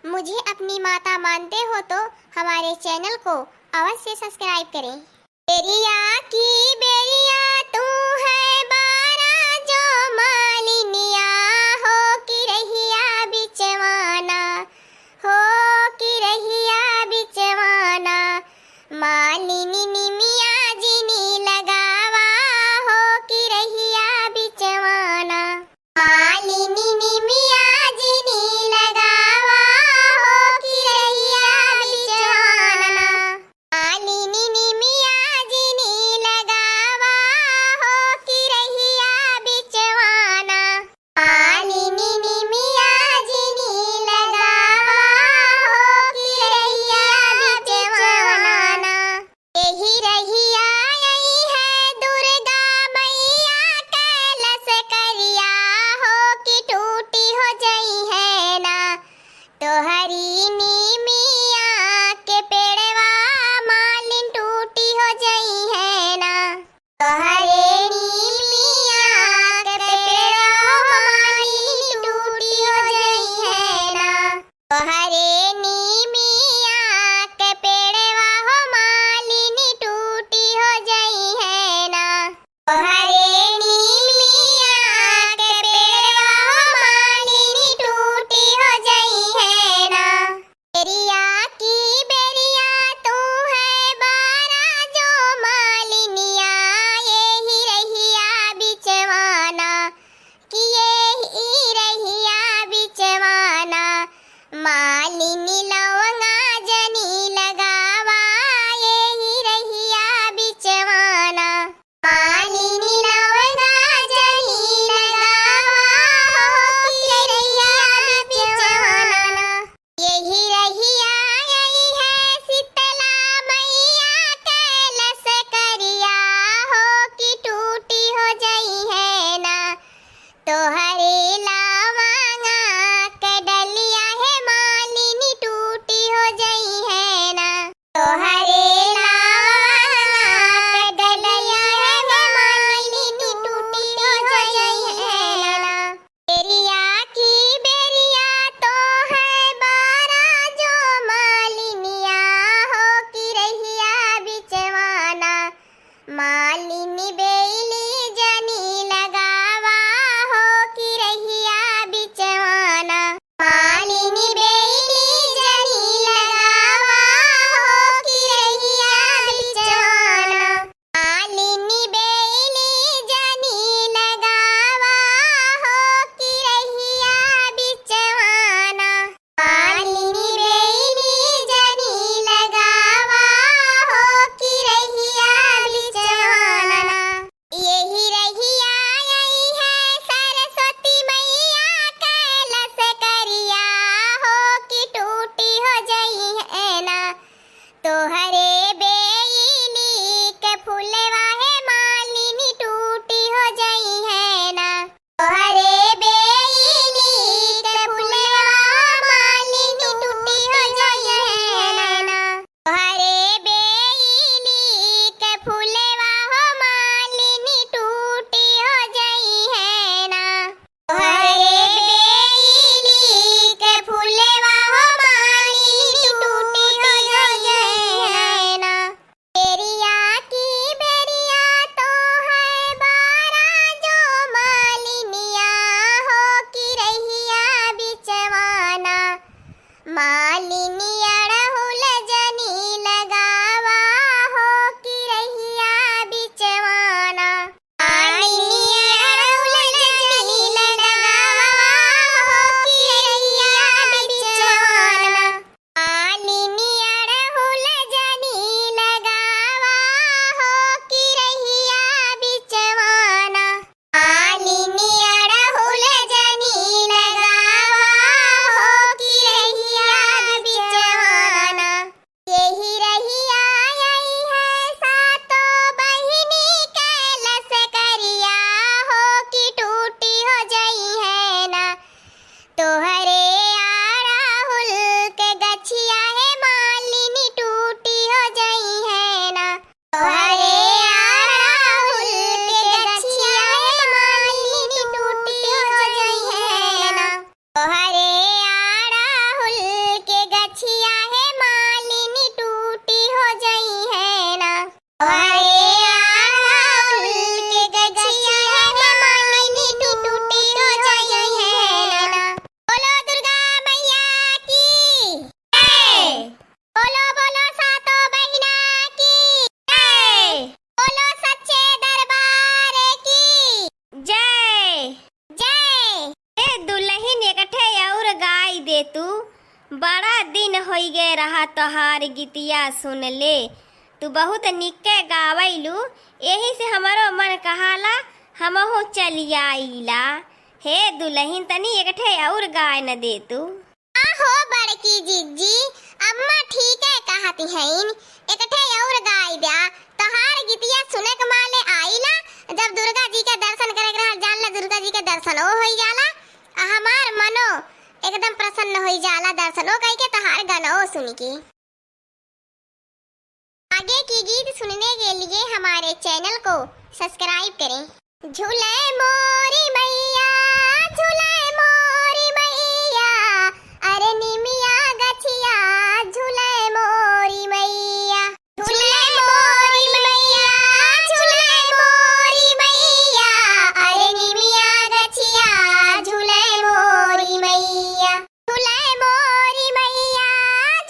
मुझे अपनी माता मानते हो तो हमारे चैनल को अवश्य सब्सक्राइब करें। बेरिया की बेरिया तू है बारा जो मालिनिया हो की रहिया बिचवाना, हो की रहिया बिचवाना। मालिनी निमिया जिनी लगावा हो की रहिया बिचवाना। मालिनी निमिया जिनी लगावा हो की रहिया बिचवाना। मालिनी निमिया जिनी लगावा हो की रहिया बिचवाना। मालिनी निमिया जिनी लगावा हो की रहिया बिचवाना। यही रहिया यही है दुर्गा मैया कैलस करिया हो कि टूटी हो जई है ना। तोहरी नीमिया के पेड़वा मालिन टूटी हो जई है ना। तोहरे नीमिया के पेड़वा मालिन टूटी हो जई है ना। तोहरे नीमिया के पेड़वा हो मालिनी टूटी हो जई है ना। तोहरे नीमिया के पेड़वा हो मालिनी टूटी हो जई है ना। बेरिया की बेरिया तू है बारा जो मालिनिया यही रहिया बिचवाना, कि यही रहिया बिचवाना। मालिनी लवंगा जनी लगावा यही रहिया बिचवाना। मालिनी लवंगा जनी लगावा हो की रहिया बिचवाना। यही रहिया यही है शीतला मैया कैलस करिया हो कि टूटी हो जई है ना। तोहरे लावंगा के डलिया है मालिनी टूटी हो जई है ना। तोहरे लावंगा के डलिया है मालिनी टूटी हो जई है ना। बेरिया की बेरिया तो है बारा जो मालिनिया हो की रहिया बिचवाना। मालिनी बेली जनी लगावा हो की रहिया बिचवाना। मालिनी बेली जनी लगावा हो की रहिया बिचवाना। मालिनी बेली जनी लगावा हो की रहिया बिचवाना। मालिनी बेली जनी लगावा हो की रहिया बिचवाना। यही रहिया यही है सरस्वती मैया कैलस करिया हो कि टूटी हो जई है ना। तोहरे बेली के फूलवा है मालिनी टूटी हो जई है ना। तोहरे बेली के फूलवा मालिनी टूटी हो जई है ना। तोहरे बेली के फूलवा हो मालिनी टूटी हो जई है ना। तोहरे बेली के फूलवा हो मालिनी टूटी हो जई है ना। बेरिया की बेरिया तो है बारा जो मालिनिया हो की रहिया बिचवाना। मालिनी अड़हुल जनी लगावा हो की रहिया बिचवाना। मालिनी अड़हुल जनी लगावा हो की रहिया बिचवाना। मालिनी अड़हुल जनी लगावा हो की रहिया बिचवाना। मालिनी अड़हुल जनी लगावा हो की रहिया बिचवाना। यही रहिया यही है सातों बहिनी कैलस करिया हो कि टूटी हो जई है ना। तोहरे अड़हुल के गछिया है मालिनी टूटी हो जई है ना। तोहरे अड़हुल के गछिया है मालिनी टूटी हो जई है ना। तोहरे अड़हुल तू। बड़ा दिन होई गए रहा तोहार गीतिया सुन ले। तू बहुत निके गावैलू, यही से हमारो मन कहाला हमहू चलिया आइला। हे दुल्हन तनी एक ठे और गाय न दे तू। आहो बड़की जीजी, अम्मा ठीक है कहती हैं, एक ठे और गाय दिया। तोहार गीतिया सुने के माले आइला, जब दुर्गा जी के दर्शन करे रहल जाला, दुर्गा जी के दर्शन हो होई जाला, हमार मनो एकदम प्रसन्न होई जाला दर्शनो कई के तोहार गाना सुन के। आगे की गीत सुनने के लिए हमारे चैनल को सब्सक्राइब करें। झूले मोरी मैया, झूले मोरी मैया, अरे निमिया गछिया झूले मोरी मैया, झूले मोरी मैया, झूले मोरी मैया, अरे निमिया गछिया झूले मोरी मैया, झूले मोरी मैया,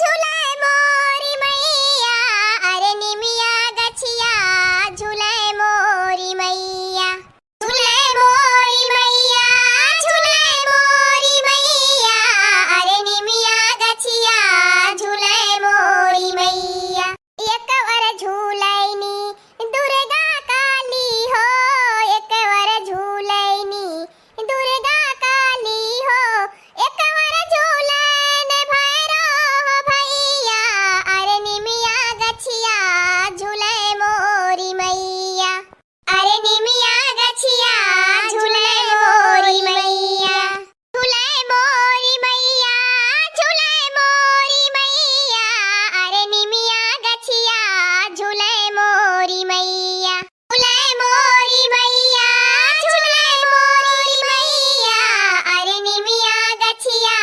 झूले मोरी मैया, अरे निमिया गछिया झूले मोरी मैया, झूले मोरी मैया, झूले मोरी मैया, अरे निमिया गछिया झूले मोरी मैया। एक वर झूलैनी दुर्गा काली हो, एक वर झूलैनी दुर्गा काली हो, एक वर झूलन भैरो भैया, अरे निमिया गछिया झूले मोरी मैया, अरे निमिया गछिया झूले मोरी मैया, झूले मोरी मैया, झूले मोरी मैया, अरे निमिया गछिया झूले मोरी मैया, झूले मोरी मैया, झूले मोरी मैया, अरे निमिया गछिया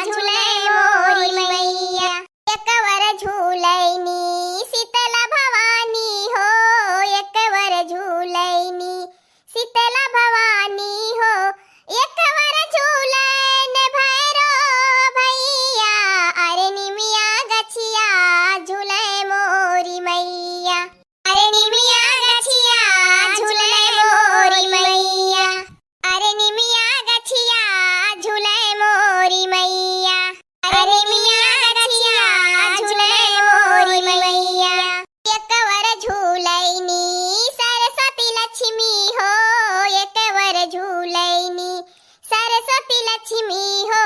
झूले मोरी मैया। एक वर झूलैनी शीतला भवानी हो, एक वर झूलैनी शीतला भवानी हो, एक वर झूलन भैरो भैया, अरे निमिया गछिया झूले मोरी मैया, अरे निमिया गछिया झूले मोरी मैया, अरे निमिया गछिया झूले मोरी मैया, अरे निमिया गछिया झूले मोरी मैया। एक वर झूलैनी सरस्वती लक्ष्मी हो, एक वर झूलैनी सरस्वती लक्ष्मी हो,